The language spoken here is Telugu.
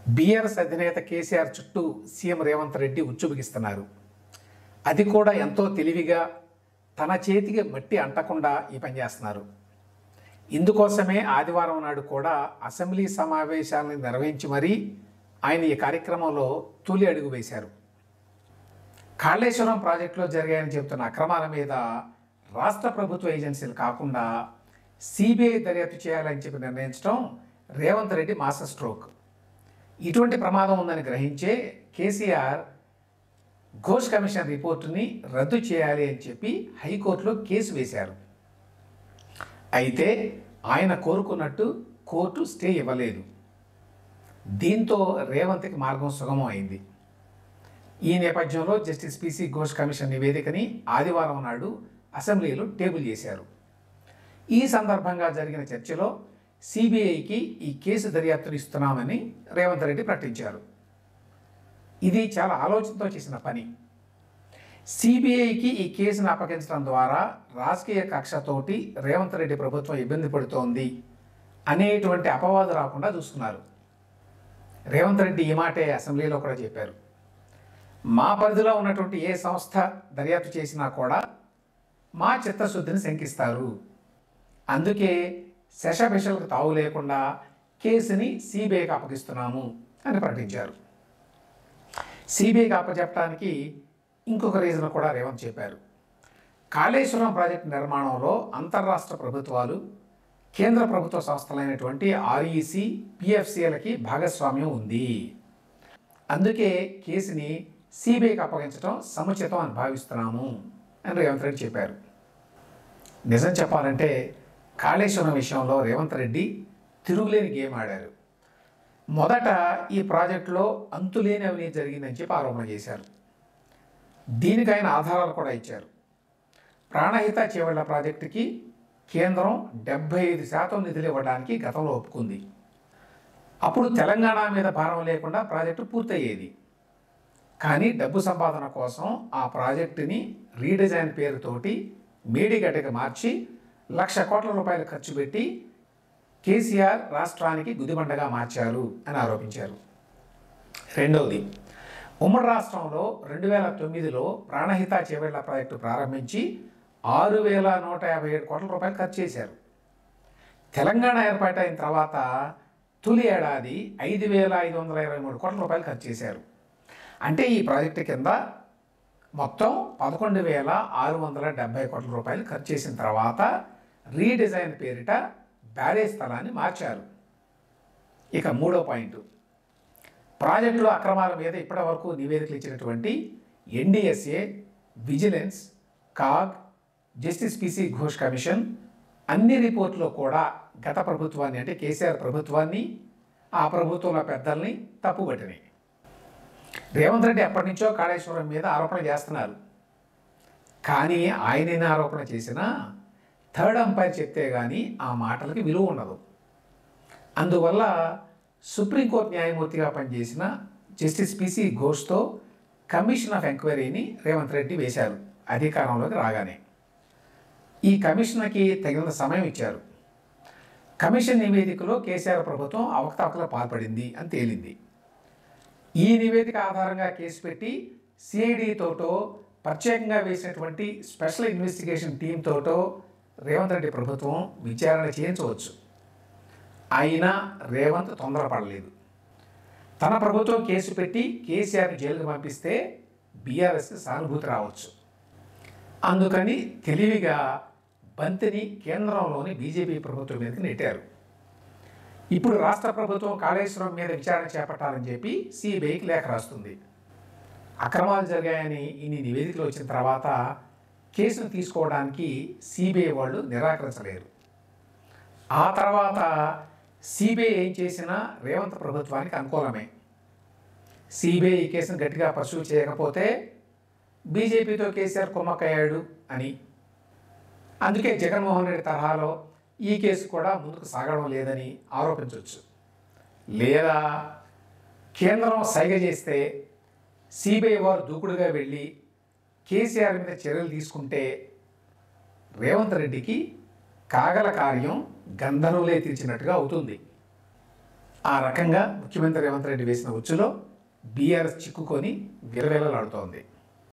బీఆర్ఎస్ అధినేత కేసీఆర్ చుట్టూ సీఎం రేవంత్ రెడ్డి ఉచ్చు బిగిస్తున్నారు. అది కూడా ఎంతో తెలివిగా తన చేతికి మట్టి అంటకుండా ఈ పని చేస్తున్నారు. ఇందుకోసమే ఆదివారం నాడు కూడా అసెంబ్లీ సమావేశాలను నిర్వహించి మరీ ఆయన ఈ కార్యక్రమంలో తొలి అడుగు వేశారు. కాళేశ్వరం ప్రాజెక్టులో జరిగాయని చెబుతున్న అక్రమాల మీద రాష్ట్ర ప్రభుత్వ ఏజెన్సీలు కాకుండా సిబిఐ దర్యాప్తు చేయాలని చెప్పి నిర్ణయించడం రేవంత్ రెడ్డి మాస్టర్ స్ట్రోక్. ఇటువంటి ప్రమాదం ఉందని గ్రహించే కేసీఆర్ ఘోష్ కమిషన్ రిపోర్టుని రద్దు చేయాలి అని చెప్పి హైకోర్టులో కేసు వేశారు. అయితే ఆయన కోరుకున్నట్టు కోర్టు స్టే ఇవ్వలేదు. దీంతో రేవంత్కి మార్గం సుగమం అయింది. ఈ నేపథ్యంలో జస్టిస్ పిసి ఘోష్ కమిషన్ నివేదికని ఆదివారం నాడు అసెంబ్లీలో టేబుల్ చేశారు. ఈ సందర్భంగా జరిగిన చర్చలో సిబిఐకి ఈ కేసు దర్యాప్తును ఇస్తున్నామని రేవంత్ రెడ్డి ప్రకటించారు. ఇది చాలా ఆలోచనతో చేసిన పని. సిబిఐకి ఈ కేసును అప్పగించడం ద్వారా రాజకీయ కక్షతోటి రేవంత్ రెడ్డి ప్రభుత్వం ఇబ్బంది పడుతోంది అనేటువంటి అపవాదు రాకుండా చూసుకున్నారు. రేవంత్ రెడ్డి ఈ మాటే అసెంబ్లీలో కూడా చెప్పారు. మా పరిధిలో ఉన్నటువంటి ఏ సంస్థ దర్యాప్తు చేసినా కూడా మా చిత్తశుద్ధిని శంకిస్తారు. అందుకే శషభిషలకు తావు లేకుండా కేసుని సిబిఐకి అప్పగిస్తున్నాము అని ప్రకటించారు. సిబిఐకి అప్పచెప్పడానికి ఇంకొక రీజన్ కూడా రేవంత్ చెప్పారు. కాళేశ్వరం ప్రాజెక్టు నిర్మాణంలో అంతర్రాష్ట్ర ప్రభుత్వాలు, కేంద్ర ప్రభుత్వ సంస్థలైనటువంటి ఆర్ఈసి, పిఎఫ్సిలకి భాగస్వామ్యం ఉంది. అందుకే కేసుని సిబిఐకి అప్పగించడం సముచితం అని భావిస్తున్నాము అని రేవంత్ రెడ్డి చెప్పారు. నిజం చెప్పాలంటే కాళేశ్వరం విషయంలో రేవంత్ రెడ్డి తిరుగులేని గేమ్ ఆడారు. మొదట ఈ ప్రాజెక్టులో అంతులేని అవినీతి జరిగిందని చెప్పి ఆరోపణ చేశారు. దీనికి ఆయన ఆధారాలు కూడా ఇచ్చారు. ప్రాణహిత చేవళ్ల ప్రాజెక్టుకి కేంద్రం 75% నిధులు ఇవ్వడానికి గతంలో ఒప్పుకుంది. అప్పుడు తెలంగాణ మీద భారం లేకుండా ప్రాజెక్టు పూర్తయ్యేది. కానీ డబ్బు సంపాదన కోసం ఆ ప్రాజెక్టుని రీడిజైన్ పేరుతోటి మేడిగడ్డకి మార్చి 1,00,000 కోట్ల రూపాయలు ఖర్చు పెట్టి కేసీఆర్ రాష్ట్రానికి గుదిబండగా మార్చారు అని ఆరోపించారు. రెండవది, ఉమ్మడి రాష్ట్రంలో 2009లో ప్రాణహిత చేవళ్ల ప్రాజెక్టు ప్రారంభించి 6,157 కోట్ల రూపాయలు ఖర్చు చేశారు. తెలంగాణ ఏర్పాటైన తర్వాత తొలి ఏడాది 5,523 కోట్ల రూపాయలు ఖర్చు చేశారు. అంటే ఈ ప్రాజెక్టు కింద మొత్తం 11,670 కోట్ల రూపాయలు ఖర్చు చేసిన తర్వాత రీడిజైన్ పేరిట బ్యారేజ్ స్థలాన్ని మార్చారు. ఇక మూడో పాయింట్, ప్రాజెక్టులో అక్రమాల మీద ఇప్పటివరకు నివేదికలు ఇచ్చినటువంటి NDSA, vigilance, CAG, justice PC Ghosh commission అన్ని రిపోర్టులో కూడా గత ప్రభుత్వాన్ని అంటే కేసీఆర్ ప్రభుత్వాన్ని, ఆ ప్రభుత్వంలో పెద్దల్ని తప్పుపట్టినాయి. రేవంత్ రెడ్డి ఎప్పటి నుంచో కాళేశ్వరం మీద ఆరోపణ చేస్తున్నారు. కానీ ఆయన ఆరోపణ చేసినా థర్డ్ అంపైర్ చెప్తే కానీ ఆ మాటలకి విలువ ఉండదు. అందువల్ల సుప్రీంకోర్టు న్యాయమూర్తిగా పనిచేసిన జస్టిస్ పిసి ఘోష్తో కమిషన్ ఆఫ్ ఎంక్వైరీని రేవంత్ రెడ్డి వేశారు అధికారంలోకి రాగానే. ఈ కమిషన్కి తగినంత సమయం ఇచ్చారు. కమిషన్ నివేదికలో కేసీఆర్ ప్రభుత్వం అవకతవకలకు పాల్పడింది అని తేలింది. ఈ నివేదిక ఆధారంగా కేసు పెట్టి సిఐడితోటో ప్రత్యేకంగా వేసినటువంటి స్పెషల్ ఇన్వెస్టిగేషన్ టీంతోటో రేవంత్ రెడ్డి ప్రభుత్వం విచారణ చేయించవచ్చు. అయినా రేవంత్ తొందరపడలేదు. తన ప్రభుత్వం కేసు పెట్టి కేసీఆర్ని జైలుకు పంపిస్తే బీఆర్ఎస్కి సానుభూతి రావచ్చు. అందుకని తెలివిగా బంతిని కేంద్రంలోని బీజేపీ ప్రభుత్వం మీదకి నెట్టారు. ఇప్పుడు రాష్ట్ర ప్రభుత్వం కాళేశ్వరం మీద విచారణ చేపట్టాలని చెప్పి సిబిఐకి లేఖ రాస్తుంది. అక్రమాలు జరిగాయని ఇన్ని నివేదికలు వచ్చిన తర్వాత కేసును తీసుకోవడానికి సిబిఐ వాళ్ళు నిరాకరించలేరు. ఆ తర్వాత సిబిఐ ఏం చేసినా రేవంత్ ప్రభుత్వానికి అనుకూలమే. సిబిఐ ఈ కేసును గట్టిగా పర్సూ చేయకపోతే బీజేపీతో కేసీఆర్ కుమ్మక్కయ్యాడు అని, అందుకే జగన్మోహన్ రెడ్డి తరహాలో ఈ కేసు కూడా ముందుకు సాగడం లేదని ఆరోపించవచ్చు. లేదా కేంద్రం సైగ చేస్తే సిబిఐ వారు దూకుడుగా వెళ్ళి కేసీఆర్ మీద చర్యలు తీసుకుంటే రేవంత్ రెడ్డికి కాగల కార్యం గంధనులే తీర్చినట్టుగా అవుతుంది. ఆ రకంగా ముఖ్యమంత్రి రేవంత్ రెడ్డి వేసిన ఉచ్చులో బీఆర్ఎస్ చిక్కుకొని విలవిలలాడుతోంది.